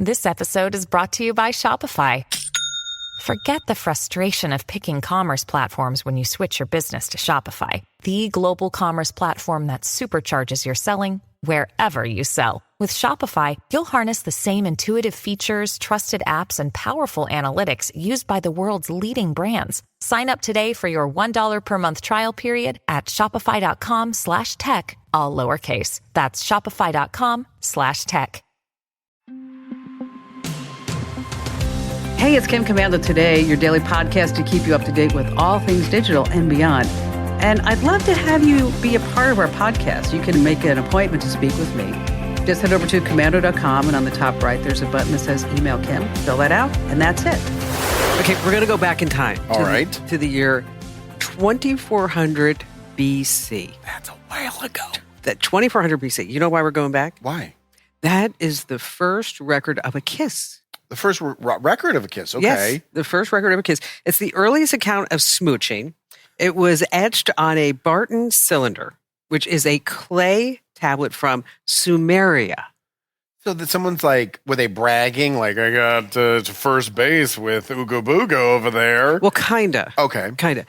This episode is brought to you by Shopify. Forget the frustration of picking commerce platforms when you switch your business to Shopify, the global commerce platform that supercharges your selling wherever you sell. With Shopify, you'll harness the same intuitive features, trusted apps, and powerful analytics used by the world's leading brands. Sign up today for your $1 per month trial period at shopify.com/tech, all lowercase. That's shopify.com/tech. Hey, it's Kim Commando Today, your daily podcast to keep you up to date with all things digital and beyond. And I'd love to have you be a part of our podcast. You can make an appointment to speak with me. Just head over to commando.com, and on the top right, there's a button that says Email Kim. Fill that out, and that's it. Okay, we're going to go back in time. All right. To the year 2400 BC. That's a while ago. That 2400 BC. You know why we're going back? Why? That is the first record of a kiss. The first record of a kiss. Okay. Yes, the first record of a kiss. It's the earliest account of smooching. It was etched on a Barton cylinder, which is a clay tablet from Sumeria. So that someone's like, were they bragging? Like, I got to first base with Ooga Booga over there. Well, kinda. Okay. Kinda.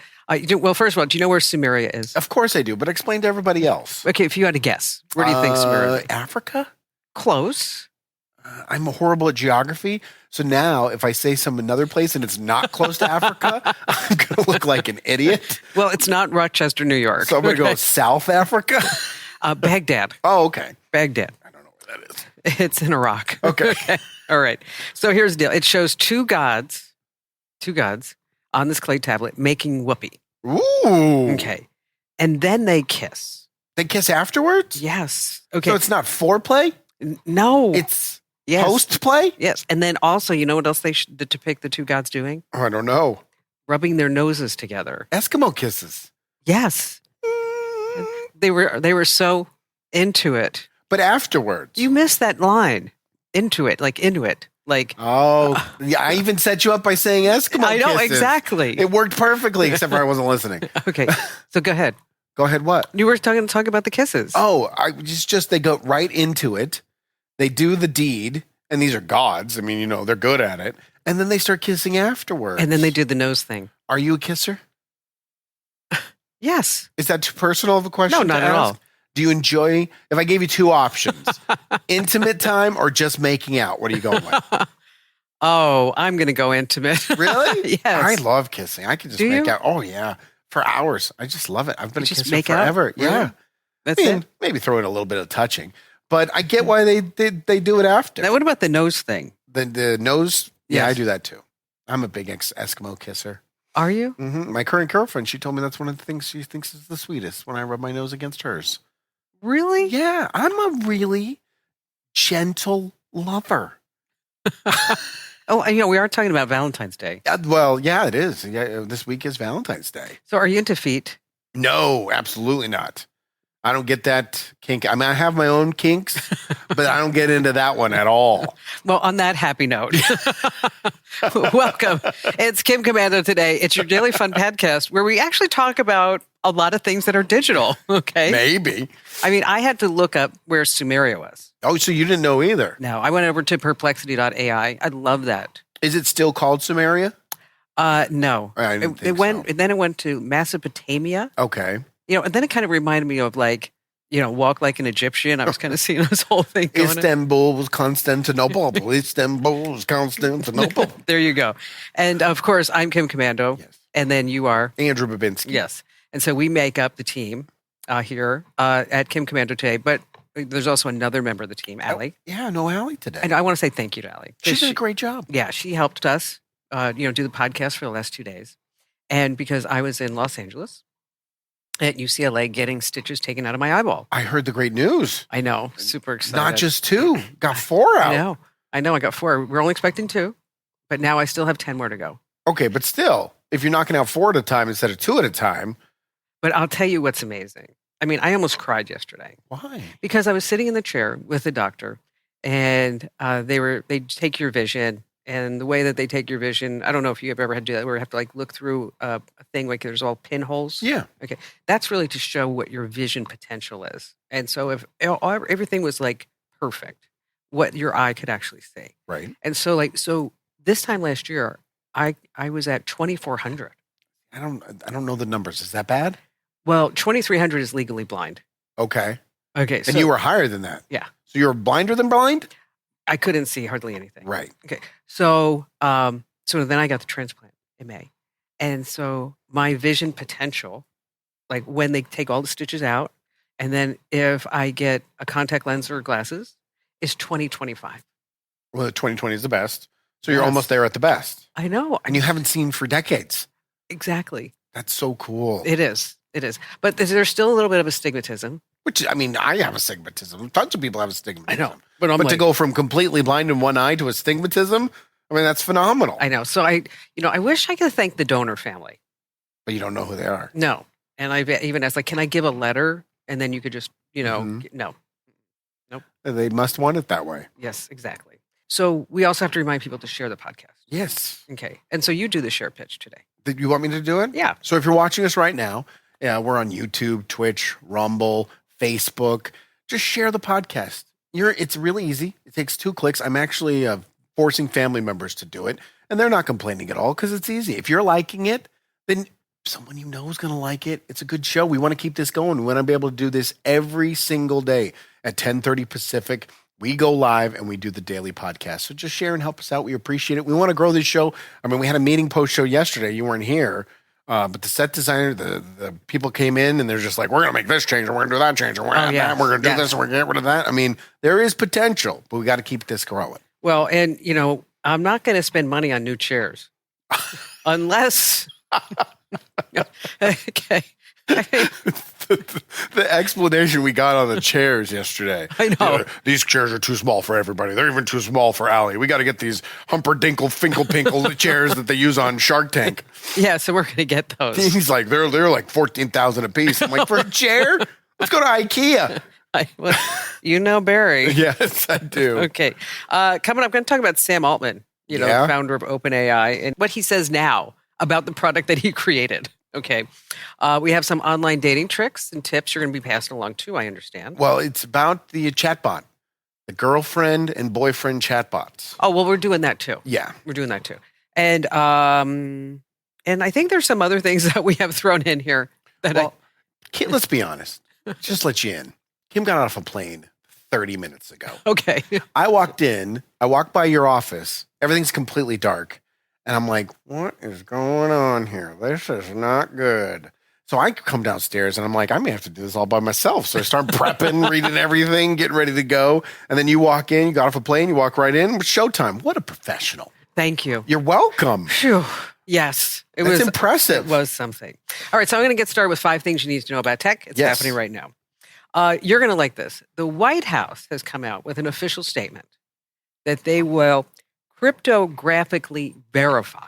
Well, first of all, do you know where Sumeria is? Of course I do, but explain to everybody else. Okay, if you had to guess, where do you think Sumeria is? Africa? Close. I'm horrible at geography. So now if I say another place and it's not close to Africa, I'm going to look like an idiot. Well, it's not Rochester, New York. So I'm going to go South Africa? Baghdad. Oh, okay. Baghdad. I don't know where that is. It's in Iraq. Okay. All right. So here's the deal. It shows two gods on this clay tablet making whoopee. Ooh. Okay. And then they kiss. They kiss afterwards? Yes. Okay. So it's not foreplay? No. It's yes. post-play? Yes. And then also, you know what else they depict the two gods doing? Oh, I don't know. Rubbing their noses together. Eskimo kisses. Yes. They were so into it. But afterwards. You missed that line. Into it. Like Inuit. Like, oh, yeah, I even set you up by saying Eskimo I know, kisses. exactly. It worked perfectly, except for I wasn't listening. Okay. So go ahead. Go ahead, what? You were talking about the kisses. Oh, just they go right into it. They do the deed, and these are gods. I mean, they're good at it. And then they start kissing afterwards. And then they do the nose thing. Are you a kisser? Yes. Is that too personal of a question? No, not at all. Do you enjoy, if I gave you two options, intimate time or just making out, what are you going with? Oh, I'm going to go intimate. Really? Yes. I love kissing. I can just make out. Oh, yeah. For hours. I just love it. I've been a kisser forever. Really? Yeah. That's it? Maybe throw in a little bit of touching. But I get why they do it after. Now, what about the nose thing? The nose? Yeah, Yes. I do that too. I'm a big Eskimo kisser. Are you? Mm-hmm. My current girlfriend, she told me that's one of the things she thinks is the sweetest when I rub my nose against hers. Really? Yeah, I'm a really gentle lover. Oh, we are talking about Valentine's Day. Well, yeah, it is. Yeah, this week is Valentine's Day. So are you into feet? No, absolutely not. I don't get that kink. I mean, I have my own kinks, but I don't get into that one at all. Well, on that happy note, welcome. It's Kim Commando Today. It's your daily fun podcast where we actually talk about a lot of things that are digital. Okay. Maybe. I mean, I had to look up where Sumeria was. Oh, so you didn't know either? No, I went over to perplexity.ai. I love that. Is it still called Sumeria? No. I didn't think went, so. and then it went to Mesopotamia. Okay. And then it kind of reminded me of walk like an Egyptian. I was kind of seeing this whole thing going on. Istanbul was Constantinople. Istanbul was Constantinople. There you go. And of course, I'm Kim Commando. Yes. And then you are? Andrew Babinski. Yes. And so we make up the team here at Kim Commando Today. But there's also another member of the team, Allie. Yeah, no Allie today. And I want to say thank you to Allie. She did a great job. Yeah, she helped us, do the podcast for the last 2 days. And because I was in Los Angeles at UCLA getting stitches taken out of my eyeball. I heard the great news. I know. Super excited. Not just 2. Got 4 out. I know. I got 4. We're only expecting 2. But now I still have 10 more to go. Okay, but still, if you're knocking out 4 at a time instead of 2 at a time. But I'll tell you what's amazing. I mean, I almost cried yesterday. Why? Because I was sitting in the chair with the doctor, and they take your vision. And the way that they take your vision, I don't know if you have ever had to do that, where you have to look through a thing like there's all pinholes. Yeah. Okay. That's really to show what your vision potential is. And so if everything was perfect, what your eye could actually see. Right. And so this time last year, I was at 2,400. I don't know the numbers. Is that bad? Well, 2,300 is legally blind. Okay. Okay. And you were higher than that. Yeah. So you were blinder than blind? I couldn't see hardly anything. Right. Okay. So then I got the transplant in May. And so my vision potential, like when they take all the stitches out, and then if I get a contact lens or glasses, is 20/25. Well, 2020 is the best. So you're Yes. almost there at the best. I know. And you haven't seen for decades. Exactly. That's so cool. It is. It is. But there's still a little bit of a stigmatism. Which, I mean, I have a stigmatism. Tons of people have a stigmatism. I know. But I'm But like, to go from completely blind in one eye to a stigmatism, I mean, that's phenomenal. I know. So I wish I could thank the donor family. But you don't know who they are. No. And I've even asked, like, can I give a letter? And then you could just, Mhm. no. They must want it that way. Yes, exactly. So we also have to remind people to share the podcast. Yes. Okay. And so you do the share pitch today. Did you want me to do it? Yeah. So if you're watching us right now, yeah, we're on YouTube, Twitch, Rumble, Facebook. Just share the podcast. It's really easy. It takes 2 clicks. I'm actually forcing family members to do it, and they're not complaining at all because it's easy. If you're liking it, then someone you know is going to like it. It's a good show. We want to keep this going. We want to be able to do this every single day at 10:30 Pacific. We go live and we do the daily podcast. So just share and help us out. We appreciate it. We want to grow this show. I mean, we had a meeting post show yesterday. You weren't here. But the set designer, the people came in and they're just like, we're going to make this change and we're going to do that change and we're going to do this and we're going to get rid of that. I mean, there is potential, but we got to keep this growing. Well, and, I'm not going to spend money on new chairs unless. Okay. The explanation we got on the chairs yesterday. I know. These chairs are too small for everybody. They're even too small for Allie. We got to get these humperdinkle, finkle-pinkle chairs that they use on Shark Tank. Yeah, so we're going to get those. He's like, they're like 14,000 a piece. I'm like, for a chair? Let's go to IKEA. Barry. Yes, I do. Okay. Coming up, I'm going to talk about Sam Altman, founder of OpenAI, and what he says now about the product that he created. Okay. We have some online dating tricks and tips you're going to be passing along too, I understand. Well, it's about the chatbot, the girlfriend and boyfriend chatbots. Oh, well, we're doing that too. Yeah. We're doing that too. And I think there's some other things that we have thrown in here that Kim, let's be honest. Just let you in. Kim got off a plane 30 minutes ago. Okay. I walked by your office. Everything's completely dark. And I'm like, what is going on here? This is not good. So I come downstairs and I'm like, I may have to do this all by myself. So I start prepping, reading everything, getting ready to go. And then you walk in, you got off a plane, you walk right in. Showtime. What a professional. Thank you. You're welcome. Phew. Yes. That's impressive. It was something. All right. So I'm going to get started with 5 things you need to know about tech. It's happening right now. You're going to like this. The White House has come out with an official statement that they will cryptographically verify.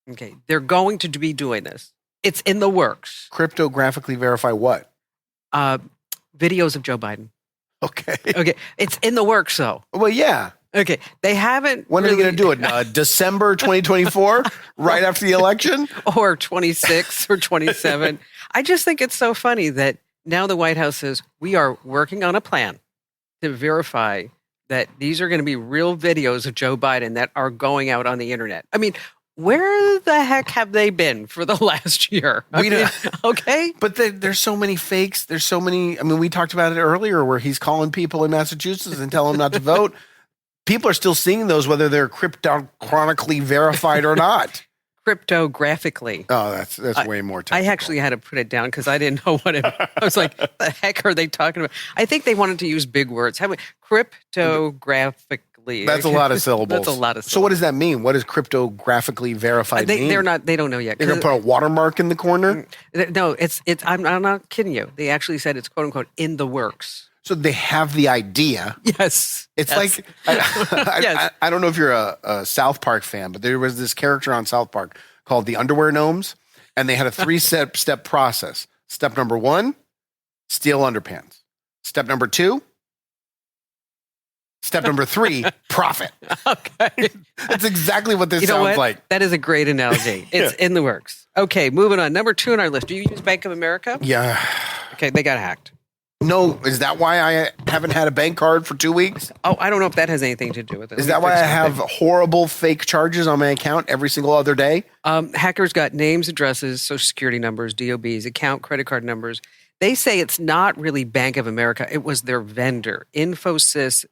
Okay. They're going to be doing this. It's in the works. Cryptographically verify what? Videos of Joe Biden. Okay. Okay. It's in the works, though. Well, yeah. Okay. They haven't. When are they going to do it? December 2024, right after the election? Or 26 or 27. I just think it's so funny that now the White House says we are working on a plan to verify that these are going to be real videos of Joe Biden that are going out on the internet. I mean, where the heck have they been for the last year? Okay. But there's so many fakes. There's so many. I mean, we talked about it earlier where he's calling people in Massachusetts and telling them not to vote. People are still seeing those, whether they're cryptochronically verified or not. Cryptographically. Oh, that's way more technical. I actually had to put it down because I didn't know what it I was like, what the heck are they talking about? I think they wanted to use big words. Cryptographically. That's a lot of syllables. That's a lot of syllables. So what does that mean? What does cryptographically verified mean? They don't know yet. They're going to put a watermark in the corner? No, I'm not kidding you. They actually said it's quote unquote in the works. So they have the idea. Yes. It's like, I don't know if you're a South Park fan, but there was this character on South Park called the Underwear Gnomes, and they had a 3-step process. Step number 1, steal underpants. Step number 2, step number 3, profit. Okay. That's exactly what this sounds like. That is a great analogy. It's in the works. Okay, moving on. Number 2 on our list. Do you use Bank of America? Yeah. Okay, they got hacked. No, is that why I haven't had a bank card for 2 weeks? Oh, I don't know if that has anything to do with it. Is that why I have horrible fake charges on my account every single other day? Hackers got names, addresses, social security numbers, DOBs, account, credit card numbers. They say it's not really Bank of America. It was their vendor, Infosys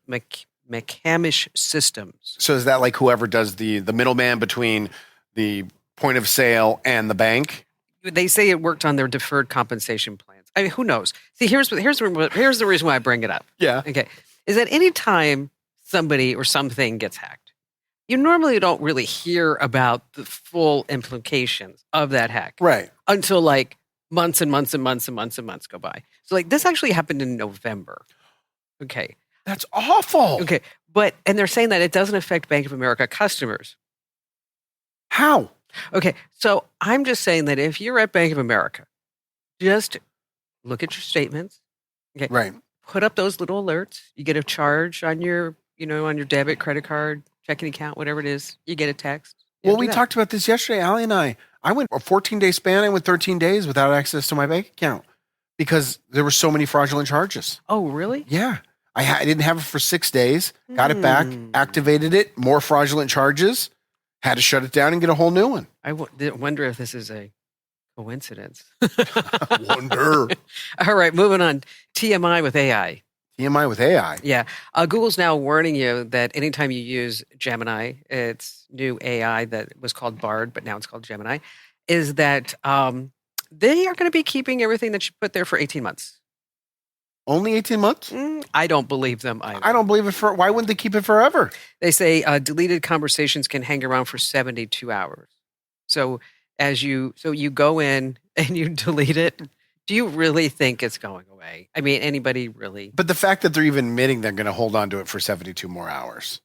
McCamish Systems. So is that like whoever does the middleman between the point of sale and the bank? They say it worked on their deferred compensation plans. I mean, who knows? See, here's the reason why I bring it up. Yeah. Okay. Is that any time somebody or something gets hacked, you normally don't really hear about the full implications of that hack. Right. Until like months and months and months and months and months go by. So like this actually happened in November. Okay. That's awful. Okay. And they're saying that it doesn't affect Bank of America customers. How? Okay. So I'm just saying that if you're at Bank of America, just look at your statements. Okay. Right. Put up those little alerts. You get a charge on your, on your debit, credit card, checking account, whatever it is. You get a text. Well, we talked about this yesterday, Allie and I. I went a 14-day span. I went 13 days without access to my bank account because there were so many fraudulent charges. Oh, really? Yeah. I didn't have it for 6 days. Got it back, activated it, more fraudulent charges, had to shut it down and get a whole new one. I wonder if this is a coincidence. Wonder. All right, moving on. TMI with AI. TMI with AI. Yeah. Google's now warning you that anytime you use Gemini, its new AI that was called Bard, but now it's called Gemini, is that they are going to be keeping everything that you put there for 18 months. Only 18 months? I don't believe them either. I don't believe it. Why wouldn't they keep it forever? They say deleted conversations can hang around for 72 hours. So you go in and you delete it. Do you really think it's going away? I mean, anybody really? But the fact that they're even admitting they're going to hold on to it for 72 more hours.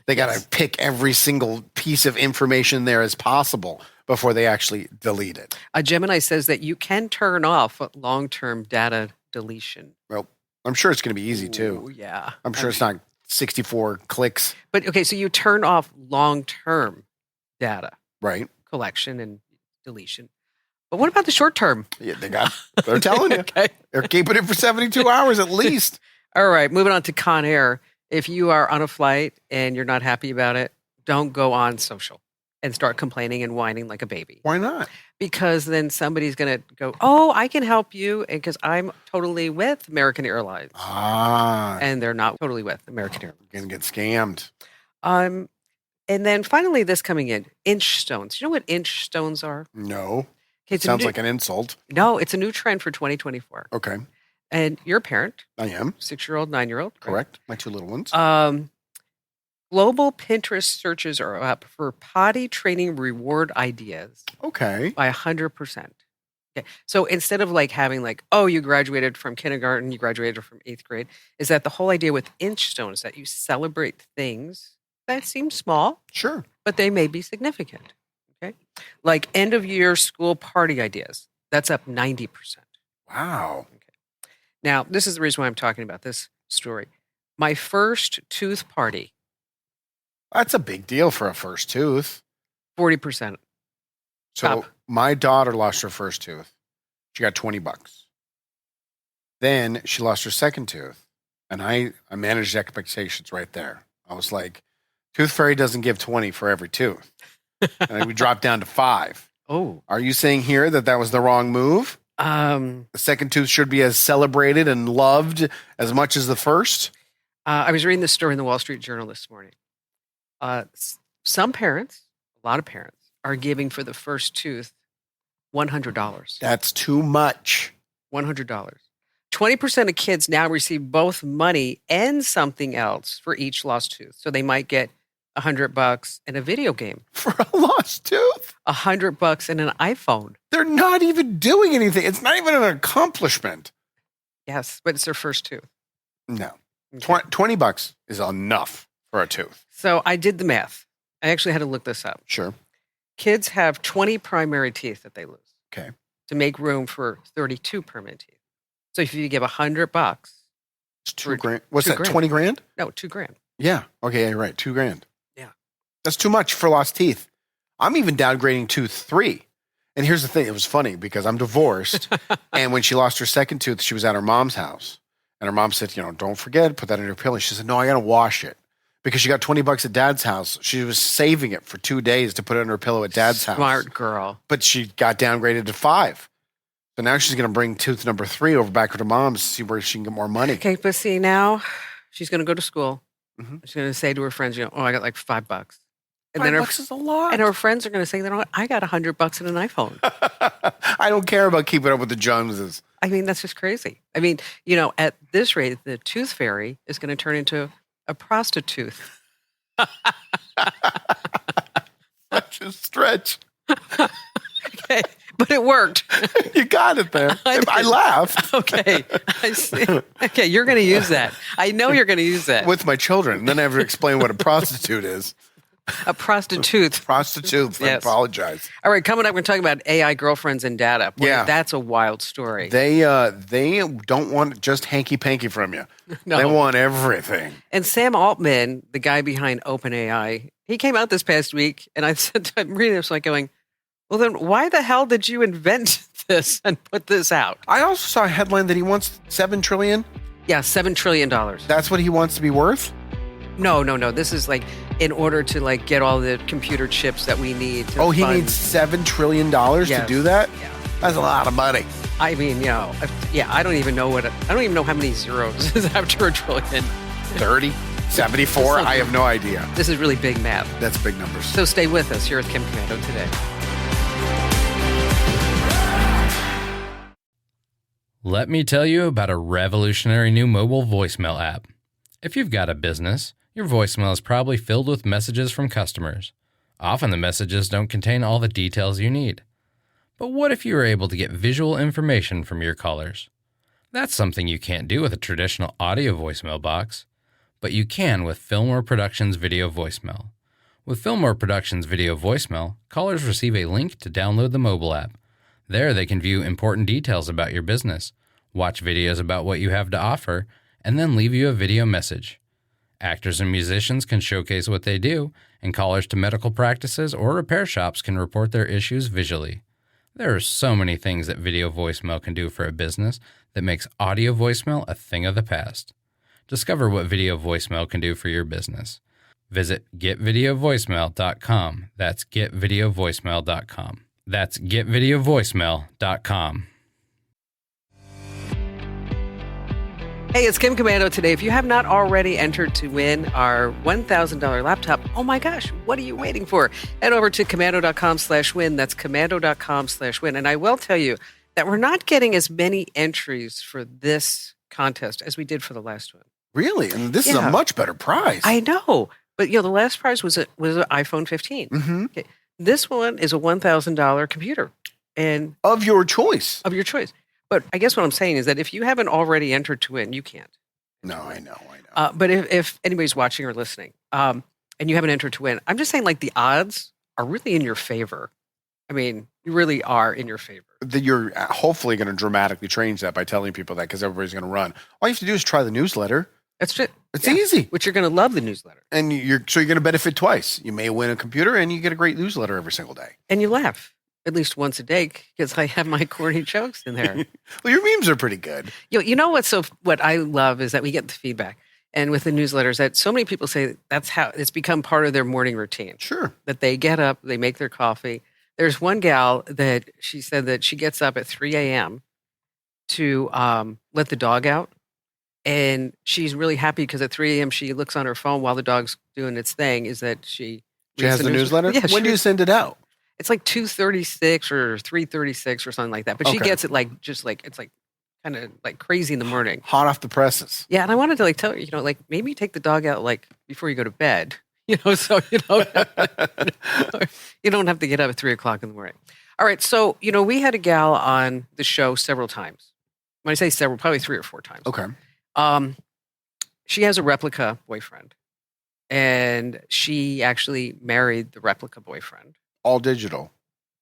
They got to pick every single piece of information there as possible before they actually delete it. Gemini says that you can turn off long-term data deletion. Well, I'm sure it's going to be easy too. Ooh, yeah. I'm sure it's not 64 clicks. But okay, so you turn off long-term data Right. collection and deletion. But what about the short term? Yeah, they're telling you. Okay. They're keeping it for 72 hours at least. All right, moving on to Con Air. If you are on a flight and you're not happy about it, don't go on social and start complaining and whining like a baby. Why not? Because then somebody's going to go, oh, I can help you because I'm totally with American Airlines. And they're not totally with American Airlines. You're going to get scammed. And then finally, this coming in, inch stones. You know what inch stones are? No. Okay, Sounds like an insult. No, it's a new trend for 2024. Okay. And you're a parent. I am. 6-year-old, 9-year-old. Correct. My two little ones. Global Pinterest searches are up for potty training reward ideas. Okay. By 100%. Okay. So instead of like having like, oh, you graduated from kindergarten, you graduated from 8th grade, is that the whole idea with inch stones that you celebrate things that seem small. Sure. But they may be significant. Okay. Like end of year school party ideas. That's up 90%. Wow. Okay. Now, this is the reason why I'm talking about this story. My first tooth party. That's a big deal for a first tooth. 40%. So Top. My daughter lost her first tooth. She got $20. Then she lost her second tooth. And I managed expectations right there. I was like, Tooth Fairy doesn't give 20 for every tooth. And we dropped down to 5. Oh. Are you saying here that was the wrong move? The second tooth should be as celebrated and loved as much as the first? I was reading this story in the Wall Street Journal this morning. Some parents, a lot of parents, are giving for the first tooth $100. That's too much. $100. 20% of kids now receive both money and something else for each lost tooth. So they might get $100 and a video game. For a lost tooth? $100 and an iPhone. They're not even doing anything. It's not even an accomplishment. Yes, but it's their first tooth. No. $20 is enough for a tooth. So I did the math. I actually had to look this up. Sure. Kids have 20 primary teeth that they lose. Okay. To make room for 32 permanent teeth. So if you give $100, it's $2,000. What's that? $2,000. 20 grand? No, $2,000. Yeah. Okay. You're right. $2,000. Yeah. That's too much for lost teeth. I'm even downgrading tooth 3. And here's the thing. It was funny because I'm divorced. And when she lost her second tooth, she was at her mom's house. And her mom said, don't forget, put that in your pillow. She said, no, I got to wash it. Because she got $20 at dad's house. She was saving it for 2 days to put it in her pillow at dad's house. Smart girl. But she got downgraded to 5. So now she's going to bring tooth number 3 over back to her mom's to see where she can get more money. Okay, but see, now she's going to go to school. Mm-hmm. She's going to say to her friends, I got like $5. And $5 is a lot. And her friends are going to say, I got $100 in an iPhone. I don't care about keeping up with the Joneses. I mean, that's just crazy. I mean, at this rate, the tooth fairy is going to turn into a prostitute. Such a stretch. Okay, but it worked. You got it there. I laughed. Okay, I see. Okay, you're going to use that. I know you're going to use that. With my children. And then I have to explain what a prostitute is. A prostitute. Prostitute. I apologize. All right, coming up, we're talking about AI girlfriends and data. Boy, yeah. That's a wild story. They don't want just hanky-panky from you. No. They want everything. And Sam Altman, the guy behind OpenAI, he came out this past week, and I said, I'm reading this like going, well, then why the hell did you invent this and put this out? I also saw a headline that he wants $7 trillion. Yeah, $7 trillion. That's what he wants to be worth? No. This is like in order to like get all the computer chips that we need. He needs $7 trillion to do that? Yeah. That's a lot of money. I mean, I don't even know how many zeros is after a trillion. 30, 74. I have no idea. This is really big math. That's big numbers. So stay with us here with Kim Commando today. Let me tell you about a revolutionary new mobile voicemail app. If you've got a business, your voicemail is probably filled with messages from customers. Often the messages don't contain all the details you need. But what if you were able to get visual information from your callers? That's something you can't do with a traditional audio voicemail box, but you can with Fillmore Productions Video Voicemail. With Fillmore Productions Video Voicemail, callers receive a link to download the mobile app. There they can view important details about your business, watch videos about what you have to offer, and then leave you a video message. Actors and musicians can showcase what they do, and callers to medical practices or repair shops can report their issues visually. There are so many things that video voicemail can do for a business that makes audio voicemail a thing of the past. Discover what video voicemail can do for your business. Visit getvideovoicemail.com. That's getvideovoicemail.com. That's getvideovoicemail.com. Hey, it's Kim Commando today. If you have not already entered to win our $1,000 laptop, oh my gosh, what are you waiting for? Head over to commando.com/win. That's commando.com/win. And I will tell you that we're not getting as many entries for this contest as we did for the last one. Really? And this is a much better prize. I know. But, the last prize was an iPhone 15. Mm-hmm. Okay. This one is a $1,000 computer. And of your choice. Of your choice. But I guess what I'm saying is that if you haven't already entered to win, you can't. No, I know. But if anybody's watching or listening and you haven't entered to win, I'm just saying like the odds are really in your favor. I mean, you really are in your favor. You're hopefully going to dramatically change that by telling people that because everybody's going to run. All you have to do is try the newsletter. That's it. It's easy. Which you're going to love the newsletter. And you're going to benefit twice. You may win a computer and you get a great newsletter every single day. And you laugh. At least once a day, because I have my corny jokes in there. Well, your memes are pretty good. You know what I love is that we get the feedback, and with the newsletters, that so many people say that's how it's become part of their morning routine. Sure, that they get up, they make their coffee. There's one gal that she said that she gets up at 3 a.m. to let the dog out, and she's really happy because at 3 a.m. she looks on her phone while the dog's doing its thing. Is that she has the newsletter? Yeah. When do you send it out? It's like 2:36 or 3:36 or something like that. But she gets it it's like kind of like crazy in the morning. Hot off the presses. Yeah, and I wanted to like tell her, like maybe you take the dog out like before you go to bed. So you don't have to get up at 3 o'clock in the morning. All right, so we had a gal on the show several times. When I say several, probably 3 or 4 times. Okay. She has a replica boyfriend, and she actually married the replica boyfriend. All digital.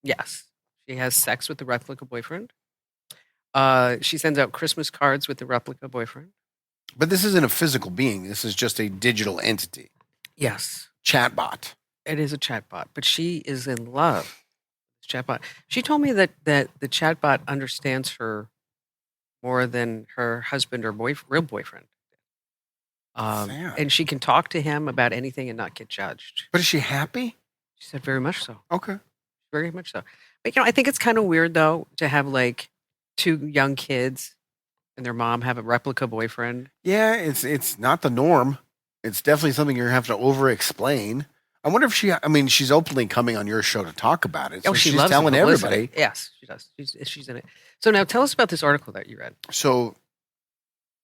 Yes. She has sex with the replica boyfriend. She sends out Christmas cards with the replica boyfriend. But this isn't a physical being. This is just a digital entity. Yes. Chatbot. It is a chatbot, but she is in love with this chatbot. She told me that the chatbot understands her more than her husband or real boyfriend. Sad. And she can talk to him about anything and not get judged. But is she happy? She said very much so. Okay. Very much so. But, I think it's kind of weird, though, to have like 2 young kids and their mom have a replica boyfriend. Yeah, it's not the norm. It's definitely something you're going to have to over-explain. I wonder if she's openly coming on your show to talk about it. So she she's loves telling the publicity. everybody. Yes, she does. She's in it. So now tell us about this article that you read. So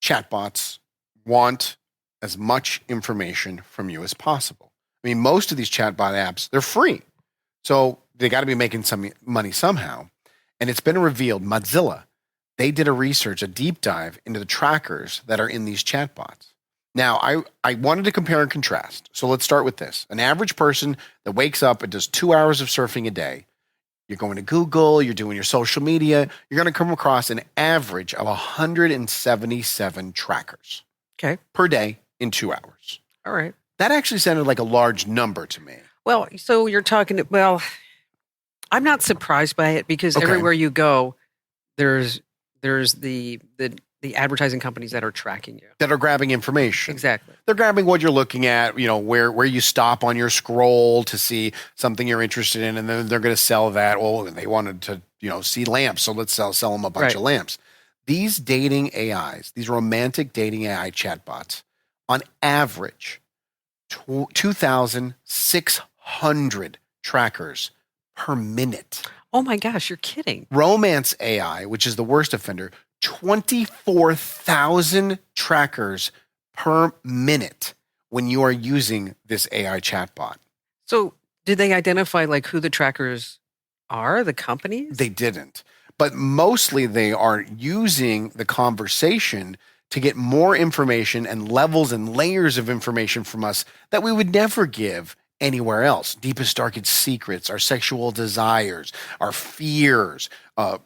chatbots want as much information from you as possible. I mean, most of these chatbot apps, they're free. So they got to be making some money somehow. And it's been revealed, Mozilla, they did a deep dive into the trackers that are in these chatbots. Now, I wanted to compare and contrast. So let's start with this. An average person that wakes up and does 2 hours of surfing a day, you're going to Google, you're doing your social media, you're going to come across an average of 177 trackers per day in 2 hours. All right. That actually sounded like a large number to me. Well, so you're talking, I'm not surprised by it because everywhere you go, there's the advertising companies that are tracking you. That are grabbing information. Exactly. They're grabbing what you're looking at, where you stop on your scroll to see something you're interested in, and then they're going to sell that. Oh, they wanted to, see lamps, so let's sell them a bunch of lamps. These dating AIs, these romantic dating AI chatbots, on average, 2,600 trackers per minute. Oh my gosh, you're kidding. Romance AI, which is the worst offender, 24,000 trackers per minute when you are using this AI chatbot. So did they identify like who the trackers are, the companies? They didn't. But mostly they are using the conversation to get more information and levels and layers of information from us that we would never give anywhere else. Deepest, darkest secrets, our sexual desires, our fears,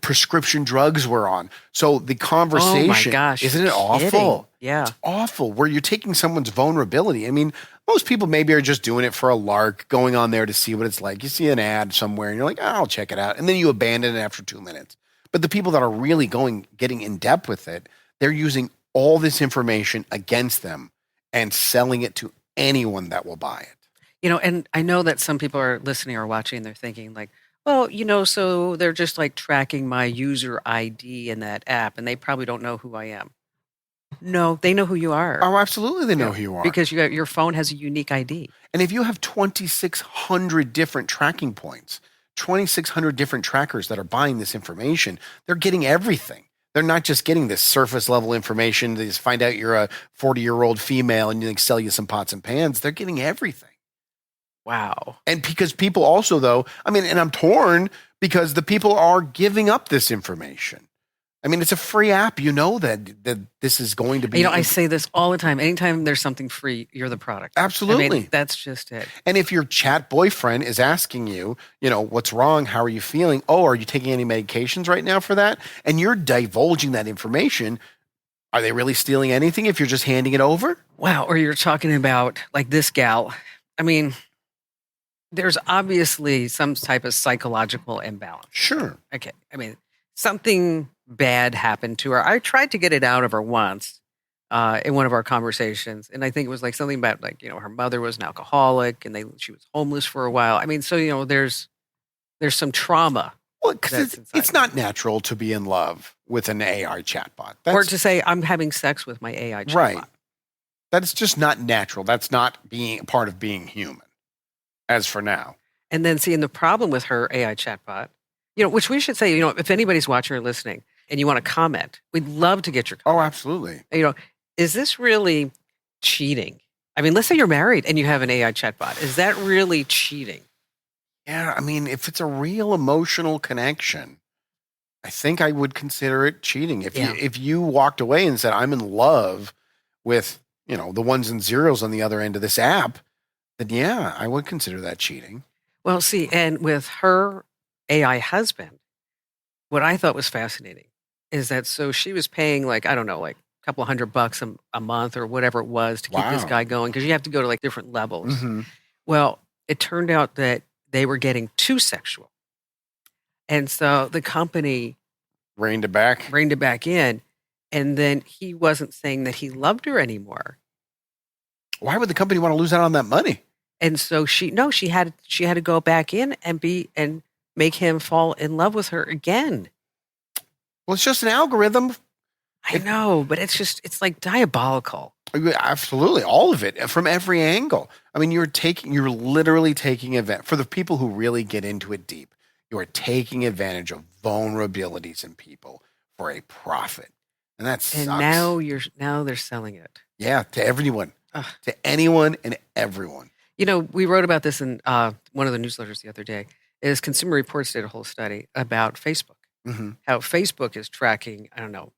prescription drugs we're on. So the conversation, oh my gosh, isn't it awful? Yeah. It's awful where you're taking someone's vulnerability. I mean, most people maybe are just doing it for a lark, going on there to see what it's like. You see an ad somewhere and you're like, I'll check it out. And then you abandon it after 2 minutes. But the people that are really getting in depth with it, they're using all this information against them and selling it to anyone that will buy it. And I know that some people are listening or watching and they're thinking like, well, so they're just like tracking my user ID in that app and they probably don't know who I am. No, they know who you are. Oh, absolutely they know who you are. Because your phone has a unique ID. And if you have 2,600 different tracking points, 2,600 different trackers that are buying this information, they're getting everything. They're not just getting this surface level information. They just find out you're a 40-year-old female and they sell you some pots and pans. They're getting everything. Wow. And because people also, though, and I'm torn because the people are giving up this information. It's a free app. That this is going to be. I say this all the time. Anytime there's something free, you're the product. Absolutely. That's just it. And if your chat boyfriend is asking you, what's wrong? How are you feeling? Oh, are you taking any medications right now for that? And you're divulging that information. Are they really stealing anything if you're just handing it over? Wow. Or you're talking about like this gal. There's obviously some type of psychological imbalance. Sure. Okay. Something bad happened to her. I tried to get it out of her once in one of our conversations. And I think it was like something about like, her mother was an alcoholic and she was homeless for a while. So, there's some trauma. Well, because it's not natural to be in love with an AI chatbot. Or to say I'm having sex with my AI chatbot. Right. That's just not natural. That's not being part of being human. As for now. And then seeing the problem with her AI chatbot, which we should say, if anybody's watching or listening and you want to comment, we'd love to get your comment. Oh, absolutely. Is this really cheating? Let's say you're married and you have an AI chatbot. Is that really cheating? Yeah. if it's a real emotional connection, I think I would consider it cheating. If you walked away and said, I'm in love with, the ones and zeros on the other end of this app, then yeah, I would consider that cheating. Well, see, and with her AI husband, what I thought was fascinating is that so she was paying like, I don't know, like a couple $100 a month or whatever it was to keep this guy going because you have to go to like different levels. Mm-hmm. Well, it turned out that they were getting too sexual. And so the company reined it back in And then he wasn't saying that he loved her anymore. Why would the company want to lose out on that money? And so she had to go back in and make him fall in love with her again. Well, it's just an algorithm. I know, but it's like diabolical. Absolutely. All of it from every angle. I mean, you're literally taking advantage for the people who really get into it deep. You are taking advantage of vulnerabilities in people for a profit. And that sucks. And now they're selling it. Yeah, to everyone. To anyone and everyone. You know, we wrote about this in one of the newsletters the other day. Consumer Reports did a whole study about Facebook. Mm-hmm. How Facebook is tracking, I don't know,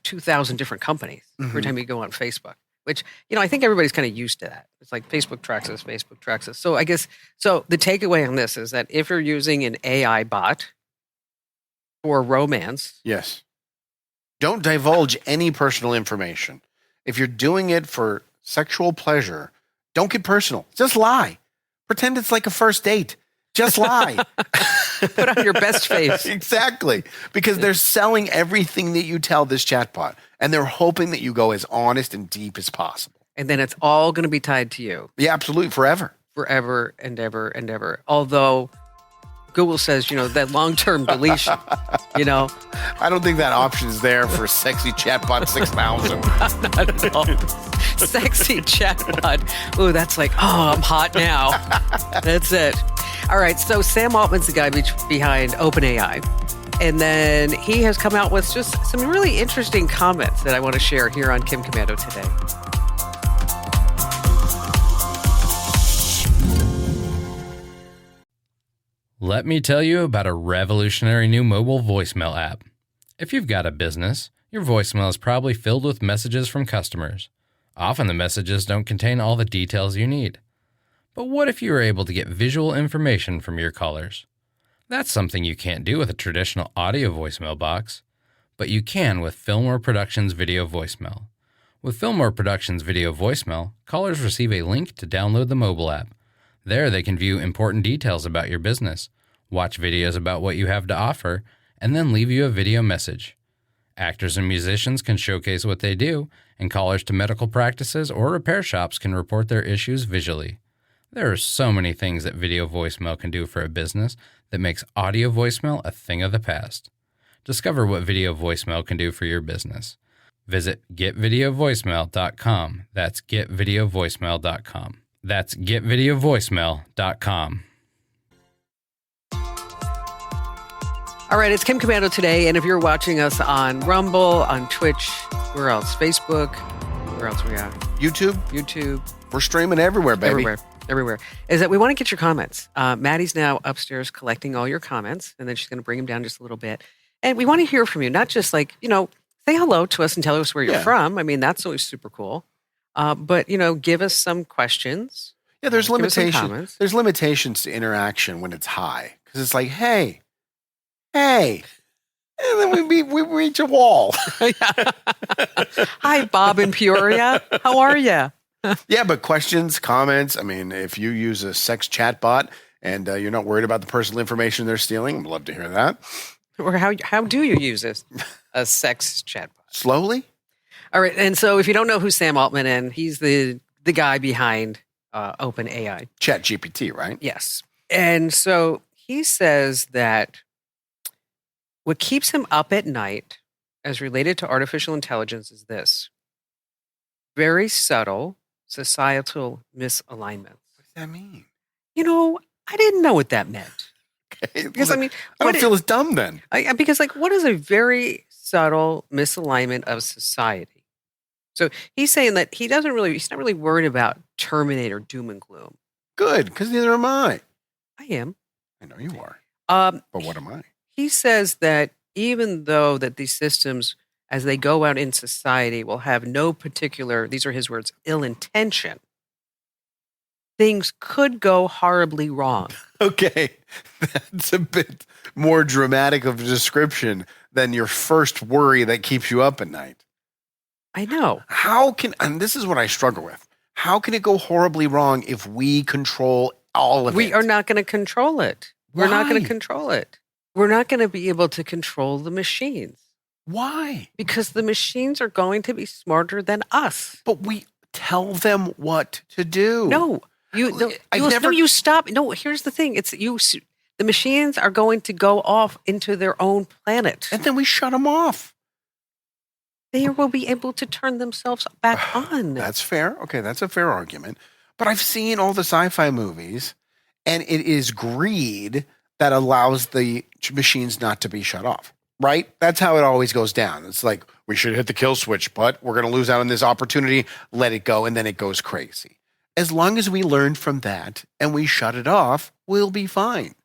2,000 different companies every time you go on Facebook, which, I think everybody's kind of used to that. It's like Facebook tracks us. So I guess, the takeaway on this is that if you're using an AI bot for romance. Yes. Don't divulge any personal information. If you're doing it for sexual pleasure, don't get personal. Just lie. Pretend it's like a first date. Just lie. Put on your best face. Exactly. Because they're selling everything that you tell this chatbot, and they're hoping that you go as honest and deep as possible. And then it's all going to be tied to you. Yeah, absolutely. Forever. Forever and ever and ever. Although Google says, that long-term deletion, I don't think that option is there for Sexy Chatbot 6000. Not at all. Sexy chatbot. Ooh, that's like, I'm hot now. That's it. All right, so Sam Altman's the guy behind OpenAI. And then he has come out with just some really interesting comments that I want to share here on Kim Commando today. Let me tell you about a revolutionary new mobile voicemail app. If you've got a business, your voicemail is probably filled with messages from customers. Often the messages don't contain all the details you need. But what if you were able to get visual information from your callers? That's something you can't do with a traditional audio voicemail box, but you can with Fillmore Productions Video Voicemail. With Fillmore Productions Video Voicemail, callers receive a link to download the mobile app. There they can view important details about your business, watch videos about what you have to offer, and then leave you a video message. Actors and musicians can showcase what they do, and callers to medical practices or repair shops can report their issues visually. There are so many things that video voicemail can do for a business that makes audio voicemail a thing of the past. Discover what video voicemail can do for your business. Visit getvideovoicemail.com. That's getvideovoicemail.com. That's getvideovoicemail.com. All right, it's Kim Commando today, and if you're watching us on Rumble, on Twitch, where else? Facebook, where else are we at? YouTube. We're streaming everywhere, baby. Everywhere. Is that we want to get your comments. Maddie's now upstairs collecting all your comments, and then she's going to bring them down just a little bit. And we want to hear from you, not just like, say hello to us and tell us where you're from. I mean, that's always super cool. But, give us some questions. Yeah, there's limitations. There's limitations to interaction when it's high. Because it's like, hey. And then we reach a wall. Hi, Bob in Peoria. How are you? Yeah, but questions, comments. I mean, if you use a sex chat bot and you're not worried about the personal information they're stealing, I'd love to hear that. Or how do you use a sex chat bot? Slowly. All right. And so if you don't know who Sam Altman is, he's the guy behind OpenAI. ChatGPT, right? Yes. And so he says that what keeps him up at night as related to artificial intelligence is this: very subtle societal misalignment. What does that mean? I didn't know what that meant. Okay. Because, I don't feel as dumb then. Because, what is a very subtle misalignment of society? So he's saying that he's not really worried about Terminator doom and gloom. Good, because neither am I. I am. I know you are. But what am I? He says that even though that these systems, as they go out in society, will have no particular, these are his words, ill intention, things could go horribly wrong. Okay, that's a bit more dramatic of a description than your first worry that keeps you up at night. I know. And this is what I struggle with. How can it go horribly wrong if we control all of it? We are not going to control it. We're not going to control it. We're not going to be able to control the machines. Why? Because the machines are going to be smarter than us. But we tell them what to do. No, you stop. No, here's the thing. It's you. The machines are going to go off into their own planet. And then we shut them off. They will be able to turn themselves back on. That's fair. Okay, that's a fair argument. But I've seen all the sci-fi movies, and it is greed that allows the machines not to be shut off, right? That's how it always goes down. It's like, we should hit the kill switch, but we're going to lose out on this opportunity. Let it go, and then it goes crazy. As long as we learn from that and we shut it off, we'll be fine.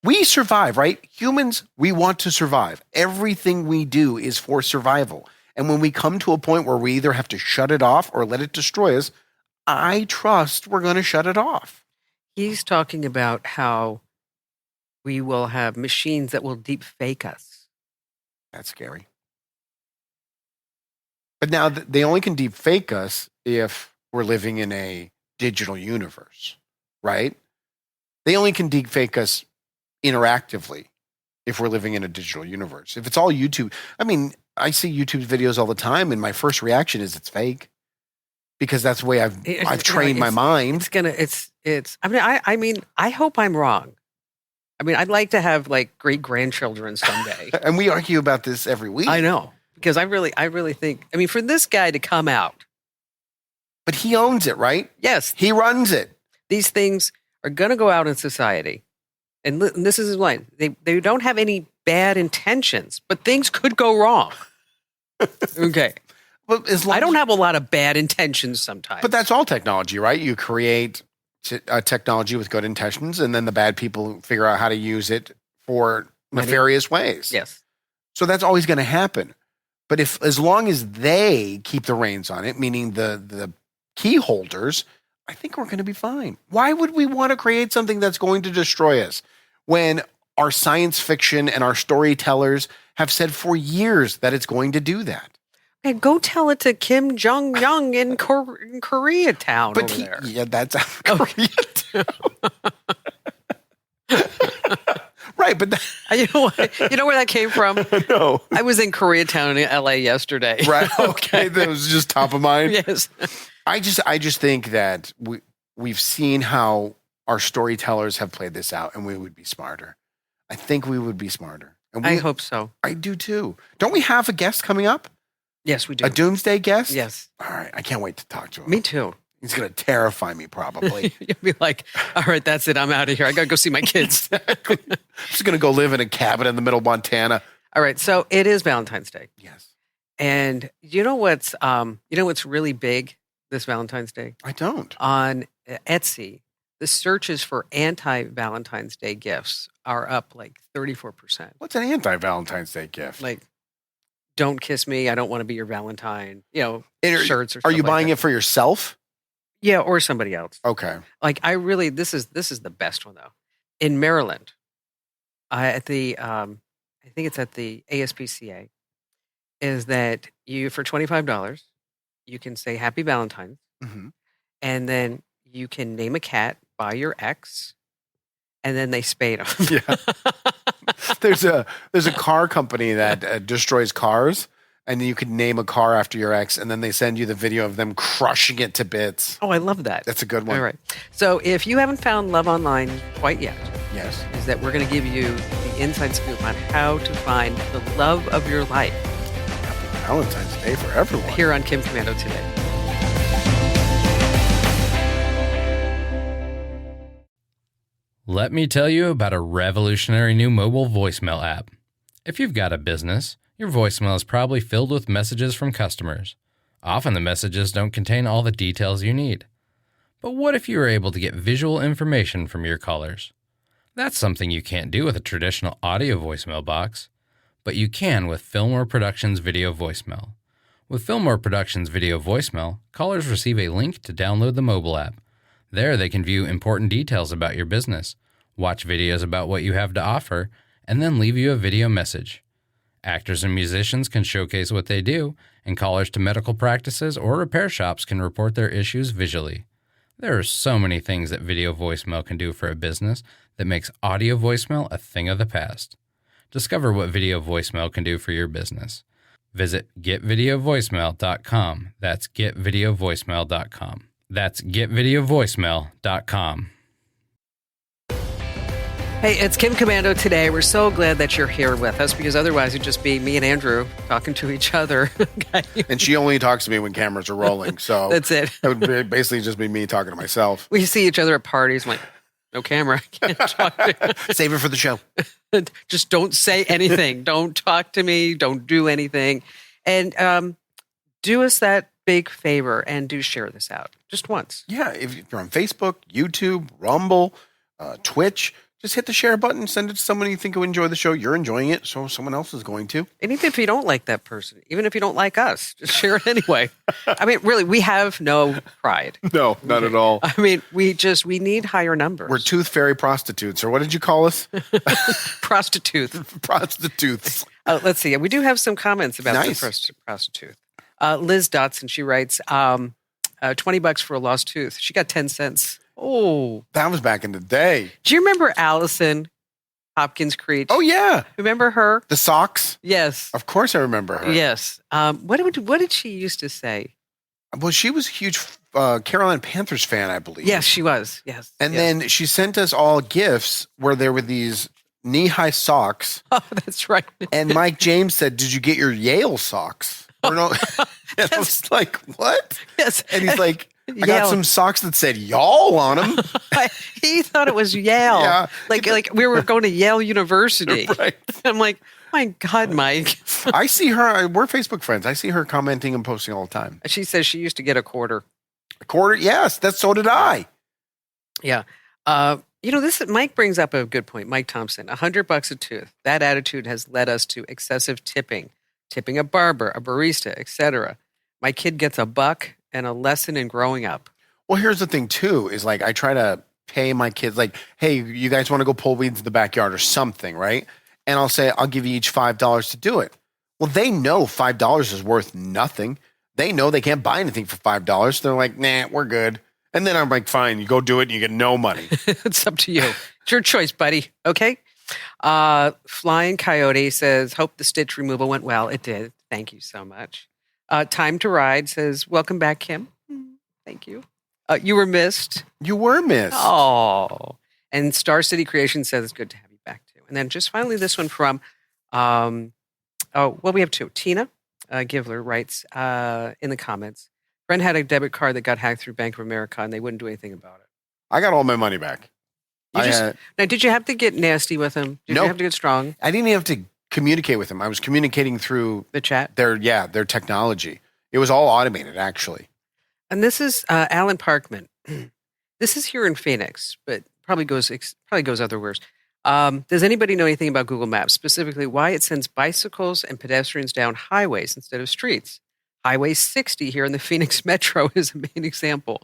We survive, right? Humans, we want to survive. Everything we do is for survival. And when we come to a point where we either have to shut it off or let it destroy us, I trust we're going to shut it off. He's talking about how we will have machines that will deep fake us. That's scary. But now they only can deep fake us if we're living in a digital universe, right? They only can deep fake us interactively if we're living in a digital universe. If it's all YouTube, I mean, I see YouTube videos all the time, and my first reaction is it's fake, because that's the way I've trained my mind. I mean, I hope I'm wrong. I mean, I'd like to have like great grandchildren someday. And we argue about this every week. I know, because I really think. I mean, for this guy to come out, but he owns it, right? Yes, he runs it. These things are going to go out in society. And this is his line. They don't have any bad intentions, but things could go wrong. Okay. But I don't have a lot of bad intentions sometimes. But that's all technology, right? You create technology with good intentions, and then the bad people figure out how to use it for nefarious ways. Yes. So that's always going to happen. But as long as they keep the reins on it, meaning the key holders, I think we're going to be fine. Why would we want to create something that's going to destroy us when our science fiction and our storytellers have said for years that it's going to do that? Okay, go tell it to Kim Jong-un in Koreatown over there. Yeah, that's Koreatown. Right, but you know where that came from? No. I was in Koreatown in LA yesterday. Right. Okay, that was just top of mind. Yes. I just think that we've seen how our storytellers have played this out, and we would be smarter. I think we would be smarter. And I hope so. I do too. Don't we have a guest coming up? Yes, we do. A doomsday guest? Yes. All right. I can't wait to talk to him. Me too. He's going to terrify me probably. You'll be like, all right, that's it. I'm out of here. I got to go see my kids. Exactly. I'm just going to go live in a cabin in the middle of Montana. All right. So it is Valentine's Day. Yes. And you know what's really big this Valentine's Day? I don't. On Etsy, the searches for anti-Valentine's Day gifts are up like 34%. What's an anti-Valentine's Day gift? Like, don't kiss me. I don't want to be your Valentine. Shirts or Are you stuff buying like it for yourself? Yeah, or somebody else. Okay. Like this is the best one though. In Maryland, I think it's at the ASPCA, is that you for $25 you can say Happy Valentine's, mm-hmm. and then you can name a cat by your ex, and then they spade them. Yeah. There's a car company that destroys cars, and you can name a car after your ex, and then they send you the video of them crushing it to bits. Oh, I love that. That's a good one. All right. So if you haven't found love online quite yet, yes, is that we're going to give you the inside scoop on how to find the love of your life. Happy Valentine's Day for everyone. Here on Kim Commando today. Let me tell you about a revolutionary new mobile voicemail app. If you've got a business, your voicemail is probably filled with messages from customers. Often the messages don't contain all the details you need. But what if you were able to get visual information from your callers? That's something you can't do with a traditional audio voicemail box, but you can with Fillmore Productions Video Voicemail. With Fillmore Productions Video Voicemail, callers receive a link to download the mobile app. There they can view important details about your business, watch videos about what you have to offer, and then leave you a video message. Actors and musicians can showcase what they do, and callers to medical practices or repair shops can report their issues visually. There are so many things that video voicemail can do for a business that makes audio voicemail a thing of the past. Discover what video voicemail can do for your business. visit getvideovoicemail.com. That's getvideovoicemail.com. That's getvideovoicemail.com. Hey, it's Kim Commando today. We're so glad that you're here with us because otherwise it'd just be me and Andrew talking to each other. And she only talks to me when cameras are rolling. So that's it. It would basically just be me talking to myself. We see each other at parties. I'm like, no camera. I can't talk to you. Save it for the show. Just don't say anything. Don't talk to me. Don't do anything. And do us that big favor and do share this out just once. Yeah, if you're on Facebook, YouTube, Rumble, Twitch, just hit the share button, send it to someone you think will enjoy the show. You're enjoying it, so someone else is going to. And even if you don't like that person, even if you don't like us, just share it anyway. I mean, really, we have no pride. No, not at all. I mean, we need higher numbers. We're tooth fairy prostitutes, or what did you call us? Prostitute. Prostitutes. Let's see. We do have some comments about Nice. the prostitute. Liz Dotson, she writes, $20 for a lost tooth. She got 10 cents. Oh. That was back in the day. Do you remember Allison Hopkins Creech? Oh, yeah. Remember her? The socks? Yes. Of course I remember her. Yes. What did she used to say? Well, she was a huge Carolina Panthers fan, I believe. Yes, she was. Yes. And yes. then she sent us all gifts where there were these knee-high socks. Oh, that's right. And Mike James said, "Did you get your Yale socks?" Or no? And I was like, "What?" Yes. And he's like, "I got Yale. some socks that said y'all on them." He thought it was Yale. Yeah. Like we were going to Yale University. Right. I'm like, my God, Mike. I see her. We're Facebook friends. I see her commenting and posting all the time. She says she used to get a quarter. A quarter? Yes, so did I. Yeah. Mike brings up a good point. Mike Thompson, $100 a tooth. That attitude has led us to excessive tipping a barber, a barista, etc. My kid gets $1 and a lesson in growing up. Well, here's the thing too, is like I try to pay my kids like, hey, you guys want to go pull weeds in the backyard or something, right? And I'll say, I'll give you each $5 to do it. Well, they know $5 is worth nothing. They know they can't buy anything for $5. They're like, nah, we're good. And then I'm like, fine, you go do it and you get no money. It's up to you. It's your choice, buddy. Okay. Flying Coyote says, hope the stitch removal went well. It did. Thank you so much. Time to Ride says, welcome back, Kim. Thank you. You were missed. You were missed. Oh. And Star City Creation says, it's good to have you back too. And then just finally this one from, we have two. Tina Givler writes in the comments, friend had a debit card that got hacked through Bank of America and they wouldn't do anything about it. I got all my money back. Now, did you have to get nasty with him? Did you have to get strong? I didn't even have to communicate with him. I was communicating through The chat? their technology. It was all automated, actually. And this is Alan Parkman. This is here in Phoenix, but probably goes otherwhere. Does anybody know anything about Google Maps, specifically why it sends bicycles and pedestrians down highways instead of streets? Highway 60 here in the Phoenix Metro is a main example.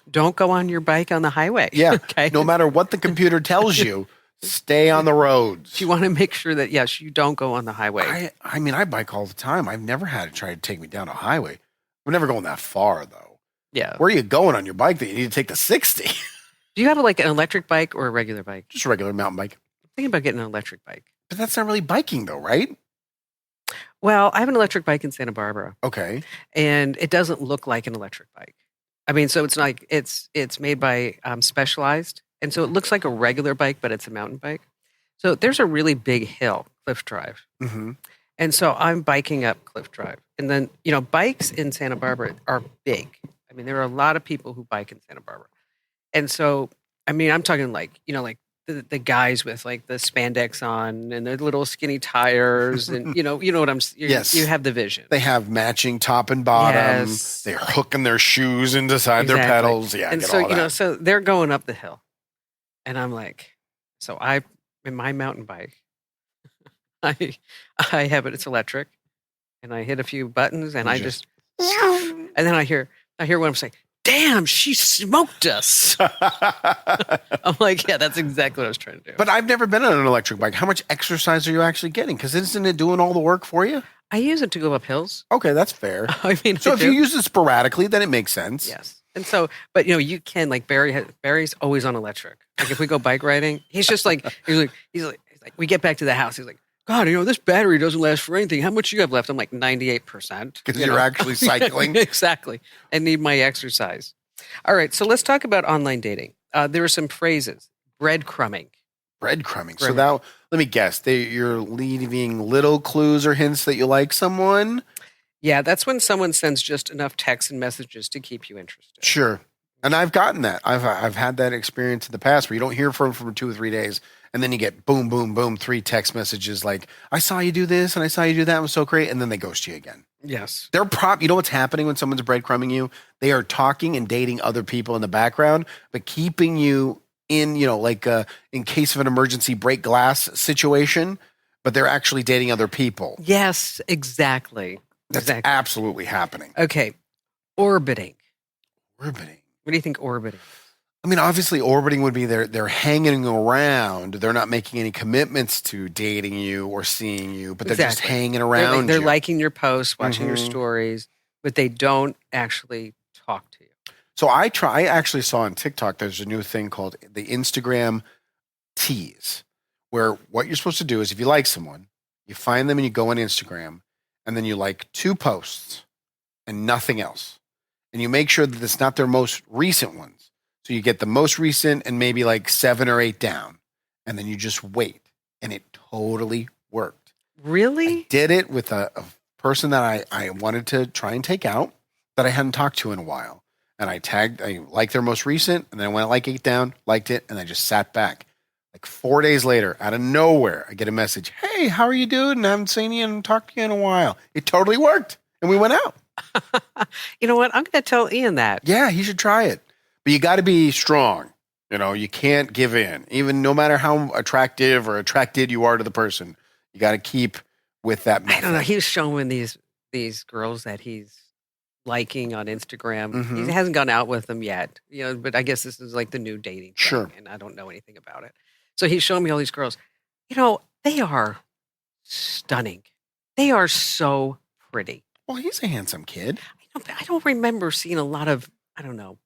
Don't go on your bike on the highway. Yeah. Okay. No matter what the computer tells you, stay on the roads. You want to make sure that, yes, you don't go on the highway. I mean, I bike all the time. I've never had it try to take me down a highway. We're never going that far, though. Yeah. Where are you going on your bike that you need to take the 60? Do you have like an electric bike or a regular bike? Just a regular mountain bike. I'm thinking about getting an electric bike. But that's not really biking, though, right? Well, I have an electric bike in Santa Barbara. Okay. And it doesn't look like an electric bike. I mean, so it's like it's made by Specialized, and so it looks like a regular bike, but it's a mountain bike. So there's a really big hill, Cliff Drive, and so I'm biking up Cliff Drive, and then bikes in Santa Barbara are big. I mean, there are a lot of people who bike in Santa Barbara, and so I mean, I'm talking like the guys with like the spandex on and their little skinny tires and you know what Yes. You have the vision. They have matching top and bottom. Yes. They're hooking their shoes inside their pedals. Yeah, and I get so all that. so they're going up the hill, and I'm like, so I in my mountain bike, I have it. It's electric, and I hit a few buttons, and I just and then I hear what I'm saying. Damn, she smoked us. I'm like, yeah, that's exactly what I was trying to do. But I've never been on an electric bike. How much exercise are you actually getting? Because isn't it doing all the work for you? I use it to go up hills. Okay, that's fair. I mean, So if you use it sporadically, then it makes sense. yes. And so, but you can like Barry's always on electric. Like if we go bike riding, he's just like he's like we get back to the house. He's like, God, this battery doesn't last for anything. How much you have left? I'm like 98%. Because you're actually cycling. Exactly. I need my exercise. All right. So let's talk about online dating. There are some phrases. Breadcrumbing. Breadcrumbing. So now, let me guess. You're leaving little clues or hints that you like someone? Yeah, that's when someone sends just enough texts and messages to keep you interested. Sure. And I've gotten that. I've had that experience in the past where you don't hear from them for 2 or 3 days. And then you get boom, boom, boom, 3 text messages like, I saw you do this and I saw you do that. It was so great. And then they ghost you again. Yes. You know what's happening when someone's breadcrumbing you? They are talking and dating other people in the background, but keeping you in, in case of an emergency break glass situation, but they're actually dating other people. Yes, exactly. That's absolutely happening. Okay. Orbiting. Orbiting. What do you think orbiting? I mean, obviously orbiting would be they're hanging around. They're not making any commitments to dating you or seeing you, but they're just hanging around. They're liking your posts, watching your stories, but they don't actually talk to you. So I actually saw on TikTok, there's a new thing called the Instagram tease, where what you're supposed to do is if you like someone, you find them and you go on Instagram and then you like 2 posts and nothing else. And you make sure that it's not their most recent ones. So you get the most recent and maybe like 7 or 8 down. And then you just wait. And it totally worked. Really? I did it with a person that I wanted to try and take out that I hadn't talked to in a while. And I liked their most recent. And then I went like 8 down, liked it. And I just sat back. Like 4 days later, out of nowhere, I get a message. Hey, how are you doing? I haven't seen you and talked to you in a while. It totally worked. And we went out. You know what? I'm going to tell Ian that. Yeah, he should try it. But you got to be strong. You can't give in. Even no matter how attractive or attracted you are to the person, you got to keep with that method. I don't know. He was showing these girls that he's liking on Instagram. Mm-hmm. He hasn't gone out with them yet, but I guess this is like the new dating thing, sure. And I don't know anything about it. So he's showing me all these girls. They are stunning. They are so pretty. Well, he's a handsome kid. I don't remember seeing a lot of, I don't know,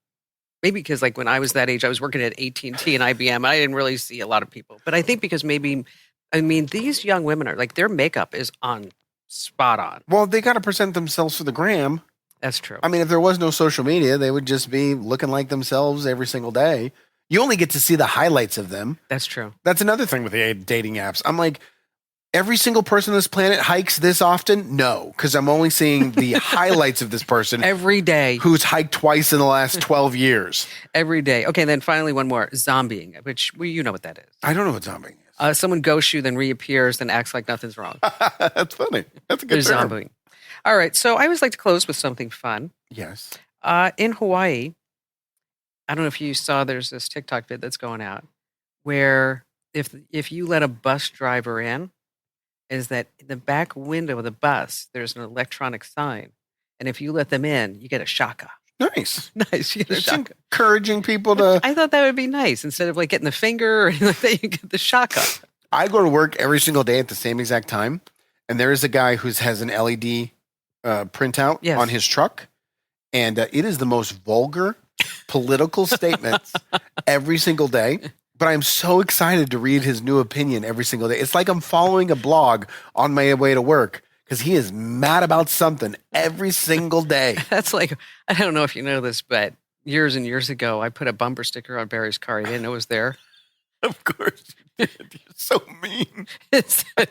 maybe because like when I was that age, I was working at AT&T and IBM. I didn't really see a lot of people. But I think because these young women are like, their makeup is on spot on. Well, they got to present themselves for the gram. That's true. I mean, if there was no social media, they would just be looking like themselves every single day. You only get to see the highlights of them. That's true. That's another thing with the dating apps. I'm like, every single person on this planet hikes this often? No, because I'm only seeing the highlights of this person. Every day. Who's hiked twice in the last 12 years. Every day. Okay, then finally one more. Zombieing, which you know what that is. I don't know what zombieing is. Someone ghosts you, then reappears, then acts like nothing's wrong. That's funny. That's a good term. Zombieing. All right, so I always like to close with something fun. Yes. In Hawaii, I don't know if you saw, there's this TikTok vid that's going out where if you let a bus driver in, is that in the back window of the bus, there's an electronic sign. And if you let them in, you get a shaka. Nice. Nice. You get a shaka. Encouraging people to... I thought that would be nice. Instead of like getting the finger or anything like that, you get the shaka. I go to work every single day at the same exact time. And there is a guy who has an LED printout on his truck. And it is the most vulgar political statements every single day. But I'm so excited to read his new opinion every single day. It's like I'm following a blog on my way to work because he is mad about something every single day. That's like, I don't know if you know this, but years and years ago, I put a bumper sticker on Barry's car. He didn't know it was there. Of course you did. You're so mean. It said,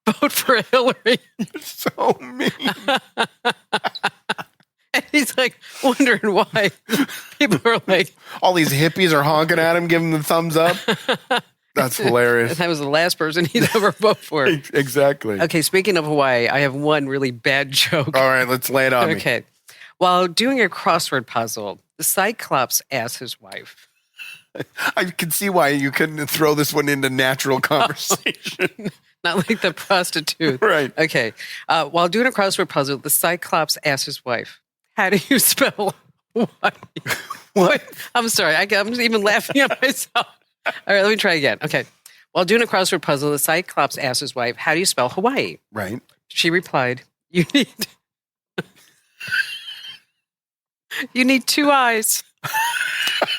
vote for Hillary. You're so mean. And he's like wondering why people are like... All these hippies are honking at him, giving the thumbs up. That's hilarious. And that was the last person he'd ever vote for. Exactly. Okay, speaking of Hawaii, I have one really bad joke. All right, let's lay it on me. Okay. While doing a crossword puzzle, the Cyclops asked his wife... I can see why you couldn't throw this one into natural conversation. Not like the prostitute. Right. Okay. While doing a crossword puzzle, the Cyclops asked his wife, how do you spell Hawaii? What? I'm sorry. I'm even laughing at myself. All right, let me try again. Okay. While doing a crossword puzzle, the Cyclops asked his wife, how do you spell Hawaii? Right. She replied, you need 2 eyes.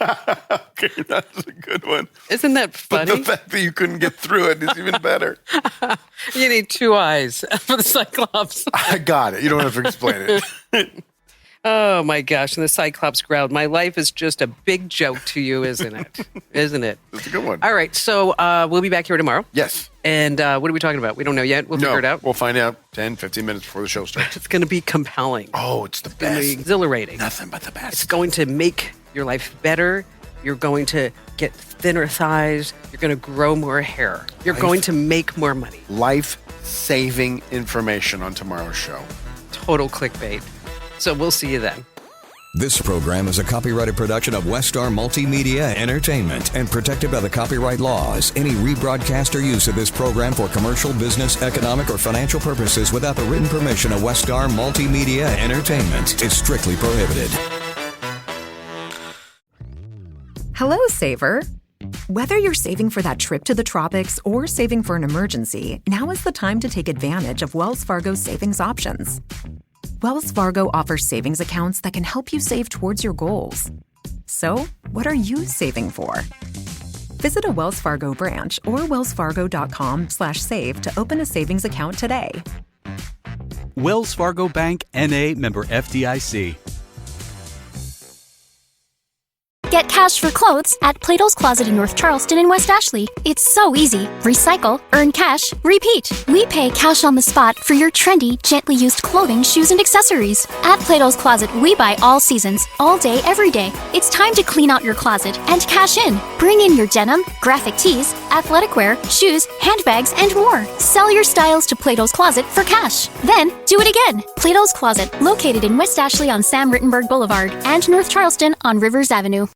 Okay, that's a good one. Isn't that But funny? the fact that you couldn't get through it is even better. You need 2 eyes for the Cyclops. I got it. You don't have to explain it. Oh my gosh! And the Cyclops growled, "My life is just a big joke to you, isn't it? Isn't it?" That's a good one. All right, so we'll be back here tomorrow. Yes. And what are we talking about? We don't know yet. We'll figure it out. We'll find out 10, 15 minutes before the show starts. It's going to be compelling. Oh, it's the It's going to be best. exhilarating. Nothing but the best. It's going to make your life better. You're going to get thinner thighs. You're going to grow more hair. You're going to make more money. Life-saving information on tomorrow's show. Total clickbait. So we'll see you then. This program is a copyrighted production of Westar Multimedia Entertainment and protected by the copyright laws. Any rebroadcast or use of this program for commercial, business, economic, or financial purposes without the written permission of Westar Multimedia Entertainment is strictly prohibited. Hello, saver. Whether you're saving for that trip to the tropics or saving for an emergency, now is the time to take advantage of Wells Fargo's savings options. Wells Fargo offers savings accounts that can help you save towards your goals. So, what are you saving for? Visit a Wells Fargo branch or wellsfargo.com/save to open a savings account today. Wells Fargo Bank, N.A., member FDIC. Get cash for clothes at Plato's Closet in North Charleston and West Ashley. It's so easy. Recycle, earn cash, repeat. We pay cash on the spot for your trendy, gently used clothing, shoes, and accessories. At Plato's Closet, we buy all seasons, all day, every day. It's time to clean out your closet and cash in. Bring in your denim, graphic tees, athletic wear, shoes, handbags, and more. Sell your styles to Plato's Closet for cash. Then, do it again. Plato's Closet, located in West Ashley on Sam Rittenberg Boulevard and North Charleston on Rivers Avenue.